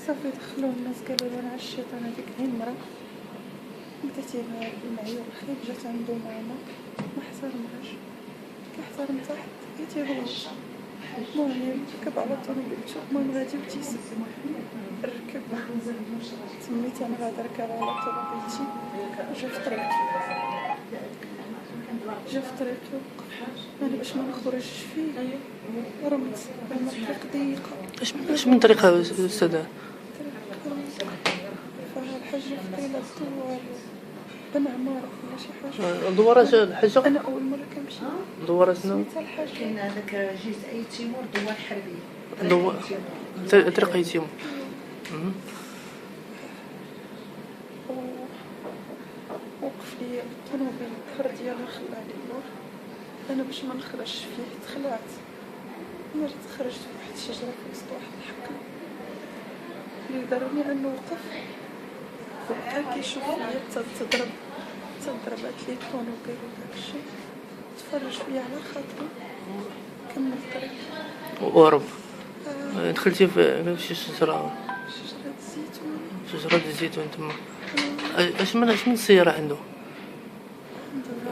صافي دخلوا الناس قالوا لي انا الشيطان هذيك هي المراه بدات المعيور خايب جات عنده ماما ما احترمهاش كيحترم تحت تيغلط المهم ركب على طوموبيلته المهم غادي وتيسب ركب سميت انا غادا ركب على طوموبيلتي جا في طريقي انا باش ما نخرجش فيه رمت الطريق ضيقه. اش من طريقه استاذه؟ فالحاجه فقيله الدوار بن عماره ولا شي حاجه. دوار الحجه؟ انا اول مره كنمشي دوار شنو؟ حتى الحاجه كاين هذاك جيت اي تيمور دوار حربي دوار طريق يتيم. وقف لي الطوموبيل الظهر ديالها خلاني اللور انا باش ما نخرجش فيه تخلعت مرت خرجت فواحد الشجره في وسط واحد الحقل اللي ضرني انه وقف وبقى كيشوف فيا تضربات لي الطوموبيل وداكشي تفرج فيا على خاطري كمل الطريق وهرب. دخلتي في شي شجره شجره الزيتون تما. اش من السياره عنده؟ عنده